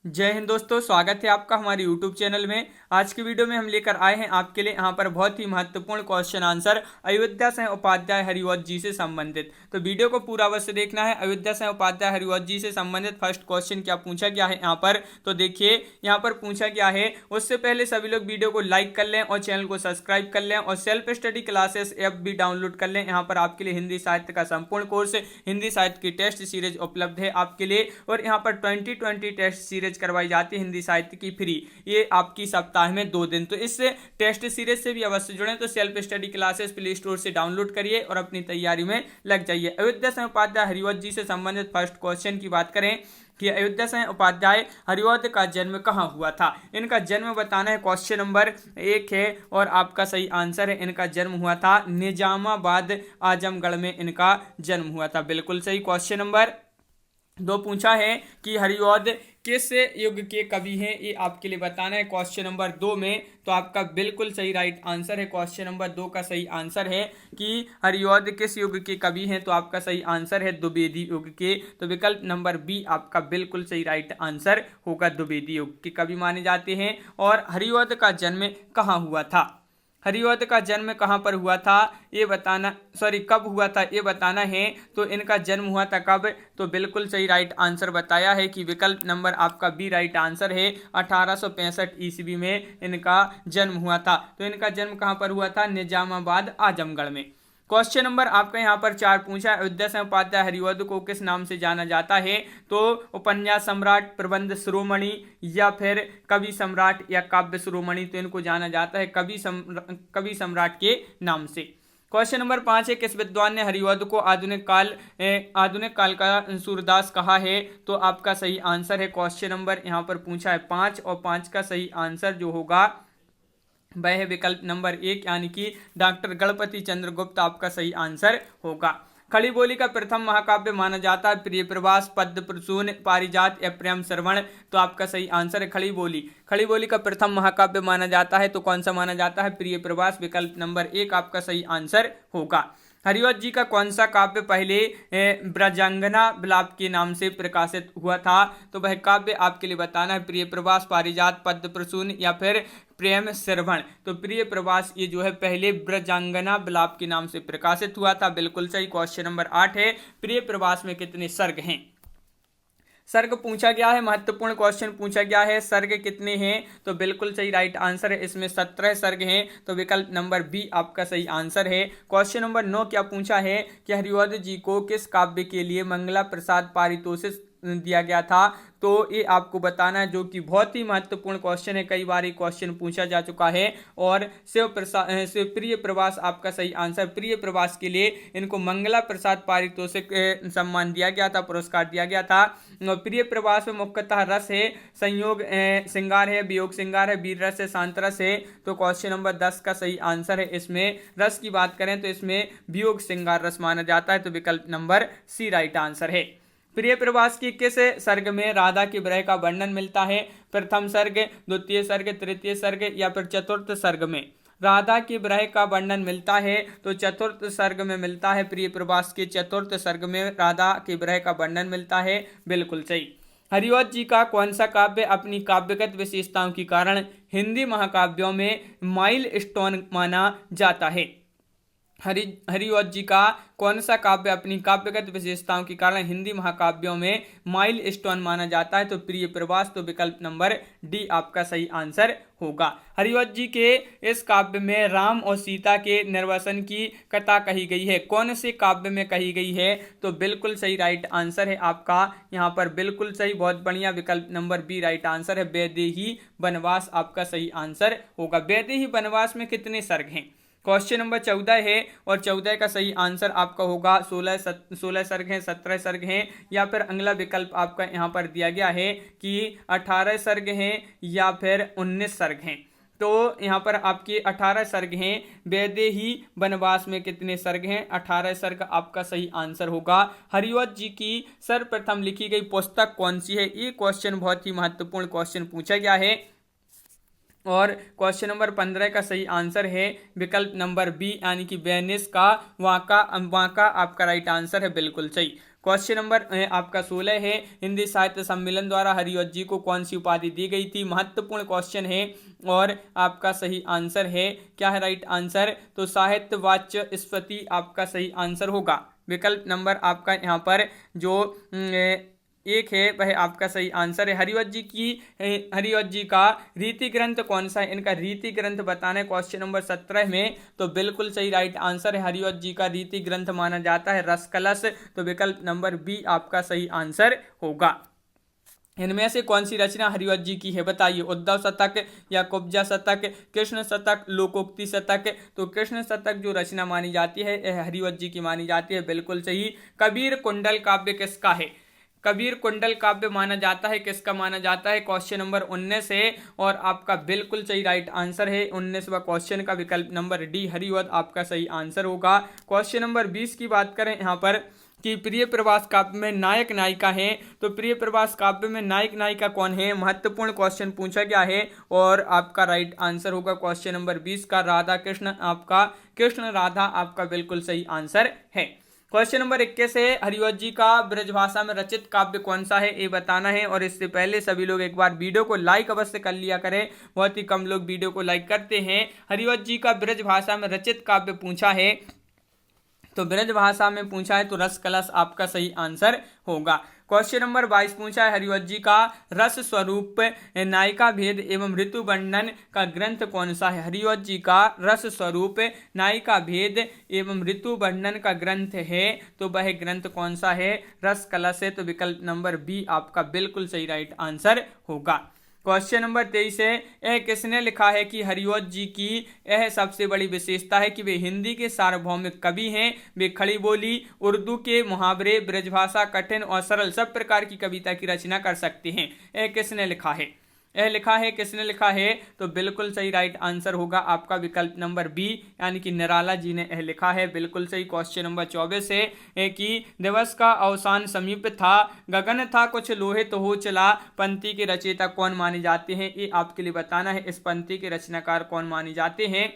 जय हिंद दोस्तों, स्वागत है आपका हमारे YouTube चैनल में। आज की वीडियो में हम लेकर आए हैं आपके लिए यहाँ पर बहुत ही महत्वपूर्ण क्वेश्चन आंसर अयोध्या सिंह उपाध्याय हरिवंश जी से संबंधित। तो वीडियो को पूरा अवश्य देखना है। अयोध्या सिंह उपाध्याय हरिवंश जी से संबंधित फर्स्ट क्वेश्चन क्या पूछा गया है यहाँ पर, तो देखिए यहाँ पर पूछा गया है। उससे पहले सभी लोग वीडियो को लाइक कर लें और चैनल को सब्सक्राइब कर लें और सेल्फ स्टडी क्लासेस ऐप भी डाउनलोड कर लें। यहाँ पर आपके लिए हिंदी साहित्य का संपूर्ण कोर्स, हिंदी साहित्य की टेस्ट सीरीज उपलब्ध है आपके लिए, और यहाँ पर 2020 टेस्ट सीरीज करवाई जाती है हिंदी साहित्य की फ्री। ये आपकी सप्ताह में 2 दिन। तो इस टेस्ट सीरीज से भी अवश्य जुड़ें। तो self study classes play store से डाउनलोड करिए और अपनी तैयारी में लग जाइए। अयोध्या सिंह उपाध्याय हरिवंश जी से संबंधित फर्स्ट क्वेश्चन की बात करें कि अयोध्या सिंह उपाध्याय हरिवंश का जन्म कहाँ हुआ था। इनका जन्म बताना है, क्वेश्चन नंबर 1 है और आपका सही आंसर है। इनका जन्म हुआ था निजामाबाद आजमगढ़ में इनका जन्म हुआ था। बिल्कुल सही। क्वेश्चन नंबर 2 पूछा है कि हरिवंश किस युग के कवि हैं, ये आपके लिए बताना है क्वेश्चन नंबर 2 में। तो आपका बिल्कुल सही राइट आंसर है। क्वेश्चन नंबर 2 का सही आंसर है कि हरिवंश किस युग के कवि हैं। तो आपका सही आंसर है द्विवेदी युग के। तो विकल्प नंबर बी आपका बिल्कुल सही राइट आंसर होगा। द्विवेदी युग के कवि माने जाते हैं। और हरिवंश का जन्म कहाँ हुआ था, हरिवंश का जन्म कहाँ पर हुआ था ये बताना, कब हुआ था ये बताना है। तो इनका जन्म हुआ था कब, तो बिल्कुल सही राइट आंसर बताया है कि विकल्प नंबर आपका बी राइट आंसर है। 1865 ईस्वी में इनका जन्म हुआ था। तो इनका जन्म कहाँ पर हुआ था, निजामाबाद आजमगढ़ में। क्वेश्चन नंबर आपका यहाँ पर 4 पूछा, अयोध्या सिंह उपाध्याय हरिवंश को किस नाम से जाना जाता है। तो उपन्यास सम्राट, प्रबंध शिरोमणि, या फिर कवि सम्राट, या काव्य शिरोमणि। तो इनको जाना जाता है कवि सम्राट के नाम से। क्वेश्चन नंबर 5 है, किस विद्वान ने हरिवंश को आधुनिक काल का सूरदास कहा है। तो आपका सही आंसर है। क्वेश्चन नंबर यहाँ पर पूछा है 5 और 5 का सही आंसर जो होगा वह है विकल्प नंबर 1 यानी कि डॉक्टर गणपति चंद्र गुप्त आपका सही आंसर होगा। खड़ी बोली का प्रथम महाकाव्य माना जाता है प्रिय प्रवास, पद्य प्रसून, पारिजात या प्रेम श्रवण। तो आपका सही आंसर है खड़ी बोली। खड़ी बोली का प्रथम महाकाव्य माना जाता है तो कौन सा माना जाता है, प्रिय प्रवास। विकल्प नंबर 1 आपका सही आंसर होगा। हरिवंश जी का कौन सा काव्य पहले ब्रजांगना विलाप के नाम से प्रकाशित हुआ था। तो वह काव्य आपके लिए बताना है प्रिय प्रवास, पारिजात, पद्य प्रसून या फिर प्रेम श्रवण। तो प्रिय प्रवास ये जो है पहले ब्रजांगना विलाप के नाम से प्रकाशित हुआ था। बिल्कुल सही। क्वेश्चन नंबर 8 है, प्रिय प्रवास में कितने सर्ग हैं। सर्ग पूछा गया है, महत्वपूर्ण क्वेश्चन पूछा गया है। सर्ग कितने हैं, तो बिल्कुल सही राइट आंसर है। इसमें 17 सर्ग हैं। तो विकल्प नंबर बी आपका सही आंसर है। क्वेश्चन नंबर 9 क्या पूछा है कि हरिवंश जी को किस काव्य के लिए मंगला प्रसाद पारितोषिक दिया गया था। तो ये आपको बताना है, जो कि बहुत ही महत्वपूर्ण क्वेश्चन है। कई बार ये क्वेश्चन पूछा जा चुका है। और शिव प्रिय प्रवास आपका सही आंसर। प्रिय प्रवास के लिए इनको मंगला प्रसाद पारितोषिक सम्मान दिया गया था, पुरस्कार दिया गया था। प्रिय प्रवास में मुख्यतः रस है, संयोग श्रृंगार है, वियोग श्रृंगार है, वीर रस है, शांत रस है। तो क्वेश्चन नंबर 10 का सही आंसर है। इसमें रस की बात करें तो इसमें वियोग श्रृंगार रस माना जाता है। तो विकल्प नंबर सी राइट आंसर है। प्रिय प्रवास की किस सर्ग में राधा के विरह का वर्णन मिलता है। प्रथम सर्ग, द्वितीय सर्ग, तृतीय सर्ग या फिर चतुर्थ सर्ग में राधा के विरह का वर्णन मिलता है। तो चतुर्थ सर्ग में मिलता है। प्रिय प्रवास के चतुर्थ सर्ग में राधा के विरह का वर्णन मिलता है। बिल्कुल सही। हरिवंश जी का कौन सा काव्य अपनी काव्यगत विशेषताओं के कारण हिंदी महाकाव्यों में माइल स्टोन माना जाता है। हरिवंश जी का कौन सा काव्य अपनी काव्यगत विशेषताओं के कारण हिंदी महाकाव्यों में माइल स्टोन माना जाता है। तो प्रिय प्रवास। तो विकल्प नंबर डी आपका सही आंसर होगा। हरिवंश जी के इस काव्य में राम और सीता के निर्वासन की कथा कही गई है। कौन से काव्य में कही गई है, तो बिल्कुल सही राइट आंसर है आपका यहाँ पर। बिल्कुल सही, बहुत बढ़िया। विकल्प नंबर बी राइट आंसर है। वैदेही वनवास आपका सही आंसर होगा। वैदेही वनवास में कितने सर्ग हैं। क्वेश्चन नंबर 14 है और 14 का सही आंसर आपका होगा 16 सर्ग हैं, 17 सर्ग हैं, या फिर अगला विकल्प आपका यहाँ पर दिया गया है कि 18 सर्ग हैं या फिर 19 सर्ग हैं। तो यहाँ पर आपके 18 सर्ग हैं। वैदेही वनवास में कितने सर्ग हैं, 18 सर्ग आपका सही आंसर होगा। हरिवंश जी की सर्वप्रथम लिखी गई पुस्तक कौन सी है, ये क्वेश्चन बहुत ही महत्वपूर्ण क्वेश्चन पूछा गया है। और क्वेश्चन नंबर 15 का सही आंसर है विकल्प नंबर बी यानी कि वेनिस का वाका आपका राइट आंसर है। बिल्कुल सही। क्वेश्चन नंबर आपका 16 है, हिंदी साहित्य सम्मेलन द्वारा हरिवंश जी को कौन सी उपाधि दी गई थी। महत्वपूर्ण क्वेश्चन है और आपका सही आंसर है, क्या है राइट आंसर, तो साहित्य वाचस्पति आपका सही आंसर होगा। विकल्प नंबर आपका यहाँ पर जो एक है वह आपका सही आंसर है। हरिवंश जी का रीति ग्रंथ कौन सा है, इनका रीति ग्रंथ बताना है क्वेश्चन नंबर 17 में, तो बिल्कुल सही राइट आंसर है। हरिवंश जी का रीति ग्रंथ माना जाता है रस कलश, तो विकल्प नंबर बी आपका सही आंसर होगा। इनमें से कौन सी रचना हरिवंश जी की है, बताइए। उद्धव शतक या कुब्जा शतक, कृष्ण शतक, लोकोक्ति शतक, तो कृष्ण शतक जो रचना मानी जाती है यह हरिवंश जी की मानी जाती है, बिल्कुल सही। कबीर कुंडल काव्य किसका है, कबीर कुंडल काव्य माना जाता है, किसका माना जाता है, क्वेश्चन नंबर 19 है और आपका बिल्कुल सही राइट आंसर है 19वां क्वेश्चन का विकल्प नंबर डी हरिवंश आपका सही आंसर होगा। क्वेश्चन नंबर 20 की बात करें यहाँ पर कि प्रिय प्रवास काव्य में नायक नायिका है, तो प्रिय प्रवास काव्य में नायक नायिका कौन है, महत्वपूर्ण क्वेश्चन पूछा गया है और आपका राइट आंसर होगा क्वेश्चन नंबर 20 का राधा कृष्ण, आपका कृष्ण राधा आपका बिल्कुल सही आंसर है। क्वेश्चन नंबर 21 है, हरिवंश जी का ब्रजभाषा में रचित काव्य कौन सा है, ये बताना है। और इससे पहले सभी लोग एक बार वीडियो को लाइक अवश्य कर लिया करें, बहुत ही कम लोग वीडियो को लाइक करते हैं। हरिवंश जी का ब्रजभाषा में रचित काव्य पूछा है, तो ब्रजभाषा में पूछा है तो रस कलश आपका सही आंसर होगा। क्वेश्चन नंबर 22 पूछा है, हरिवंश जी का रस स्वरूप नायिका भेद एवं ऋतु वर्णन का ग्रंथ कौन सा है। हरिवंश जी का रस स्वरूप नायिका भेद एवं ऋतु वर्णन का ग्रंथ है, तो वह ग्रंथ कौन सा है, रस कलश है, तो विकल्प नंबर बी आपका बिल्कुल सही राइट आंसर होगा। क्वेश्चन नंबर 23 है, यह किसने लिखा है कि हरिवंश जी की यह सबसे बड़ी विशेषता है कि वे हिंदी के सार्वभौमिक कवि हैं, वे खड़ी बोली, उर्दू के मुहावरे, ब्रजभाषा, कठिन और सरल सब प्रकार की कविता की रचना कर सकते हैं। यह किसने लिखा है, यह लिखा है, किसने लिखा है, तो बिल्कुल सही राइट आंसर होगा आपका विकल्प नंबर बी, यानी कि निराला जी ने यह लिखा है, बिल्कुल सही। क्वेश्चन नंबर 24 है कि दिवस का अवसान समीप था, गगन था कुछ लोहित हो चला, पंक्ति के रचयिता कौन माने जाते हैं, ये आपके लिए बताना है। इस पंक्ति के रचनाकार कौन माने जाते हैं,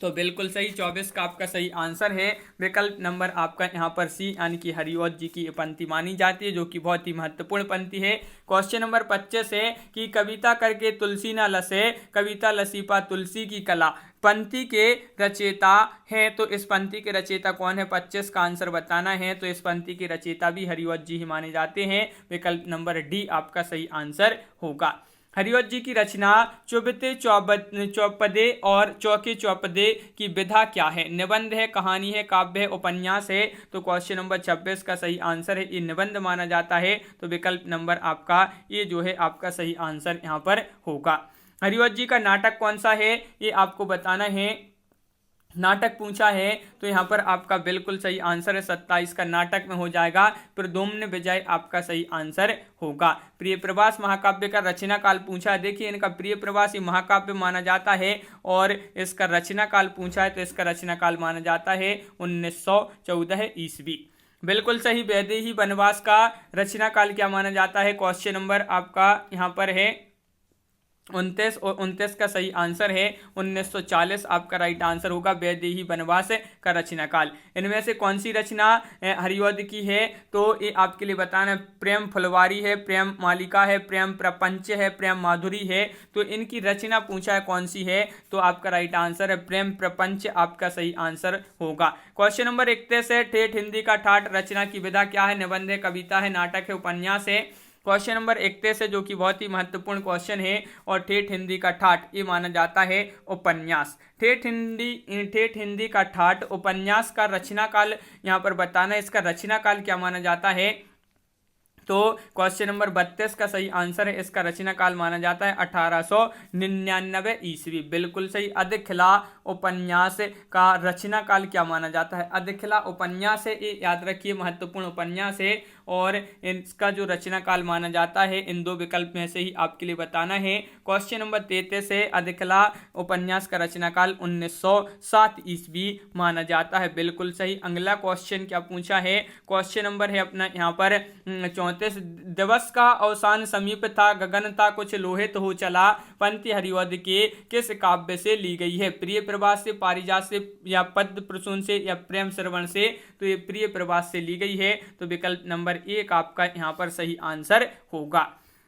तो बिल्कुल सही 24 का आपका सही आंसर है विकल्प नंबर आपका यहाँ पर सी, यानी कि हरिवंश जी की पंक्ति मानी जाती है, जो कि बहुत ही महत्वपूर्ण पंक्ति है। क्वेश्चन नंबर 25 है कि कविता करके तुलसी न लसे, कविता लसीपा तुलसी की कला, पंक्ति के रचयिता हैं, तो इस पंक्ति के रचयिता कौन है, 25 का आंसर बताना है। तो इस पंक्ति के रचयिता भी हरिवंश जी ही माने जाते हैं, विकल्प नंबर डी आपका सही आंसर होगा। हरिवंश जी की रचना चुबते चौपदे और चौके चौपदे की विधा क्या है, निबंध है, कहानी है, काव्य है, उपन्यास है, तो क्वेश्चन नंबर 26 का सही आंसर है, ये निबंध माना जाता है, तो विकल्प नंबर आपका ये जो है आपका सही आंसर यहाँ पर होगा। हरिवंश जी का नाटक कौन सा है, ये आपको बताना है। नाटक पूछा है तो यहाँ पर आपका बिल्कुल सही आंसर है 27 का नाटक में हो जाएगा, प्रद्युम्न विजय आपका सही आंसर होगा। प्रिय प्रवास महाकाव्य का रचना काल पूछा है, देखिए इनका प्रिय प्रवास ही महाकाव्य माना जाता है और इसका रचना काल पूछा है तो इसका रचना काल माना जाता है 1914 ईस्वी, बिल्कुल सही। वैदेही वनवास का रचना काल क्या माना जाता है, क्वेश्चन नंबर आपका यहाँ पर है 29 और 29 का सही आंसर है 1940 आपका राइट आंसर होगा वैदेही वनवास का रचना काल। इनमें से कौन सी रचना हरिवंश की है, तो ये आपके लिए बताना, प्रेम फुलवारी है, प्रेम मालिका है, प्रेम प्रपंच है, प्रेम माधुरी है, तो इनकी रचना पूछा है कौन सी है, तो आपका राइट आंसर है प्रेम प्रपंच आपका सही आंसर होगा। क्वेश्चन नंबर 31 है, ठेठ हिंदी का ठाठ रचना की विधा क्या है, निबंध है, कविता है, नाटक है, उपन्यास है। क्वेश्चन नंबर 31 है जो कि बहुत ही महत्वपूर्ण क्वेश्चन है और ठेठ हिंदी का ठाठ ये माना जाता है उपन्यास। ठेठ हिंदी का ठाठ उपन्यास का रचना काल यहाँ पर बताना है, इसका रचना काल क्या माना जाता है, तो क्वेश्चन नंबर 32 का सही आंसर है, इसका रचना काल माना जाता है 1899 ईस्वी, बिल्कुल सही। अधिखिला उपन्यास का रचना काल क्या माना जाता है, अधिखिला उपन्यास है, ये याद रखिए महत्वपूर्ण उपन्यास है और इसका जो रचना काल माना जाता है इन दो विकल्प में से ही आपके लिए बताना है। क्वेश्चन नंबर 33 है, अधिकला उपन्यास का रचना काल 1907 ईस्वी माना जाता है। बिल्कुल सही। अगला क्वेश्चन क्या पूछा है, क्वेश्चन नंबर है अपना यहाँ पर 34, दिवस का अवसान समीप था, गगन था कुछ लोहित हो चला, पंक्ति हरिवध के किस काव्य से ली गई है? प्रिय प्रवास से, पारिजात से, या पद्म प्रसून से, या प्रेम श्रवण से? तो ये प्रिय प्रवास से ली गई है। तो विकल्प नंबर 1 आपका यहाँ पर सही आंसर होगा।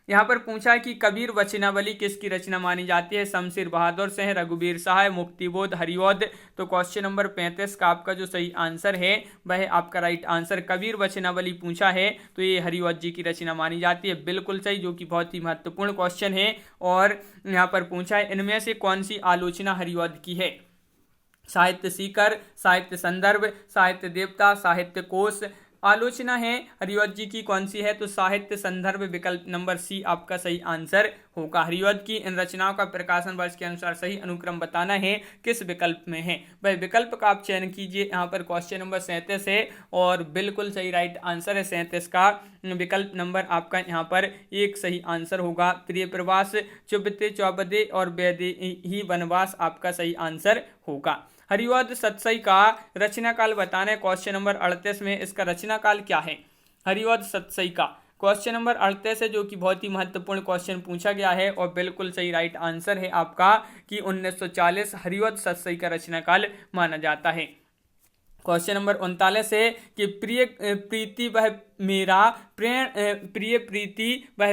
यहाँ पर पूछा है कि कबीर वचनावली किसकी रचना मानी जाती है? शमशेर बहादुर सिंह, रघुवीर सहाय, मुक्तिबोध, हरिवध। तो क्वेश्चन नंबर 35 का आपका जो सही आंसर है वह आपका राइट आंसर कबीर वचनावली पूछा है तो ये हरिवध जी की रचना मानी जाती है। बिल्कुल सही, जो कि बहुत ही महत्वपूर्ण क्वेश्चन है। और यहाँ पर पूछा है इनमें से कौन सी आलोचना हरिवध की है? साहित्य सीकर, साहित्य संदर्भ, साहित्य देवता, साहित्य कोश। आलोचना है हरिवध जी की कौन सी है? तो साहित्य संदर्भ, विकल्प नंबर सी आपका सही आंसर होगा। हरिवध की इन रचनाओं का प्रकाशन वर्ष के अनुसार सही अनुक्रम बताना है किस विकल्प में है? वह विकल्प का आप चयन कीजिए। यहाँ पर क्वेश्चन नंबर 37 है और बिल्कुल सही राइट आंसर है 37 का। विकल्प नंबर आपका यहाँ पर एक सही आंसर होगा। प्रिय प्रवास, चुबते चौबदे और वैदेही वनवास आपका सही आंसर होगा। हरिवध सतसई का रचना काल बताना है। क्वेश्चन नंबर 38 में इसका रचना काल क्या है? हरिवध सतसई का क्वेश्चन नंबर 38 है, जो कि बहुत ही महत्वपूर्ण क्वेश्चन पूछा गया है और बिल्कुल सही राइट आंसर है आपका कि 1940 हरिवध सतसई का रचना काल माना जाता है। क्वेश्चन नंबर 39 है कि प्रिय प्रीति वह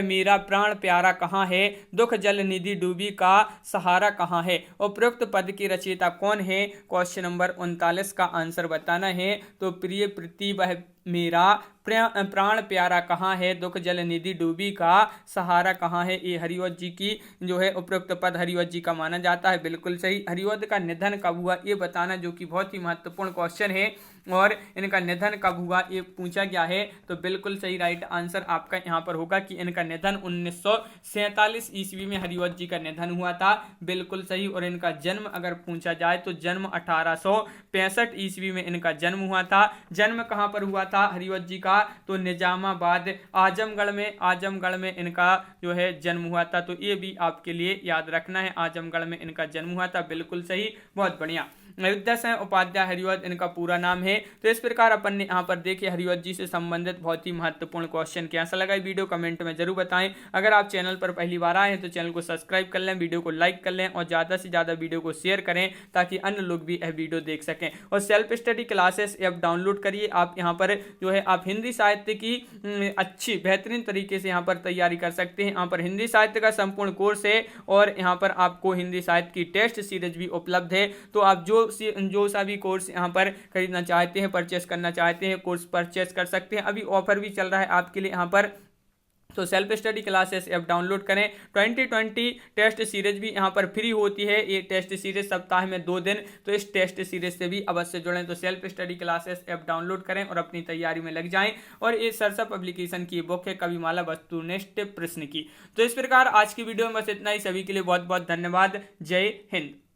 मेरा प्राण प्यारा कहाँ है? दुख जल निधि डूबी का सहारा कहाँ है? उपरोक्त पद की रचयिता कौन है? क्वेश्चन नंबर 39 का आंसर बताना है। तो प्रिय प्रीति वह मेरा प्राण प्यारा कहाँ है, दुख जल निधि डूबी का सहारा कहाँ है, ये हरिवध जी की जो है उपरोक्त पद हरिवध जी का माना जाता है। बिल्कुल सही। हरिवध का निधन कब हुआ ये बताना, जो कि बहुत ही महत्वपूर्ण क्वेश्चन है और इनका निधन कब हुआ ये पूछा गया है। तो बिल्कुल सही राइट आंसर आपका यहाँ पर होगा कि इनका निधन 1947 ईस्वी में हरिवध जी का निधन हुआ था। बिल्कुल सही। और इनका जन्म अगर पूछा जाए तो जन्म 1865 ईस्वी में इनका जन्म हुआ था। जन्म कहाँ पर हुआ था हरिवध जी का? तो निजामाबाद आजमगढ़ में इनका जो है जन्म हुआ था। तो ये भी आपके लिए याद रखना है, आजमगढ़ में इनका जन्म हुआ था। बिल्कुल सही, बहुत बढ़िया। अयोध्या सिंह उपाध्याय हरिवध इनका पूरा नाम है। तो इस प्रकार अपन ने यहाँ पर देखे हरिवध जी से संबंधित बहुत ही महत्वपूर्ण क्वेश्चन। कैसा लगा वीडियो कमेंट में जरूर बताएं। अगर आप चैनल पर पहली बार आए हैं तो चैनल को सब्सक्राइब कर लें, वीडियो को लाइक कर लें और ज़्यादा से ज़्यादा वीडियो को शेयर करें ताकि अन्य लोग भी यह वीडियो देख सकें। और self study classes app download करिए। आप यहाँ पर जो है आप हिंदी साहित्य की अच्छी बेहतरीन तरीके से यहाँ पर तैयारी कर सकते हैं। यहाँ पर हिंदी साहित्य का संपूर्ण कोर्स है और यहाँ पर आपको हिंदी साहित्य की टेस्ट सीरीज भी उपलब्ध है। तो आप जो सा भी कोर्स यहाँ पर खरीदना चाहते हैं, परचेस करना चाहते हैं, कोर्स परचेस कर सकते हैं। अभी ऑफर भी चल रहा है आपके लिए यहाँ पर। तो self study classes app download करें। 2020 टेस्ट सीरीज भी यहाँ पर फ्री होती है। ये टेस्ट सीरीज सप्ताह में 2 दिन, तो इस टेस्ट सीरीज से भी अवश्य जुड़ें। तो self study classes app download करें और अपनी तैयारी में लग जाएं। और ये सरसा पब्लिकेशन की बुक है कविमाला वस्तुनिष्ठ प्रश्न की। तो इस प्रकार आज की वीडियो में बस इतना ही। सभी के लिए बहुत बहुत धन्यवाद। जय हिंद।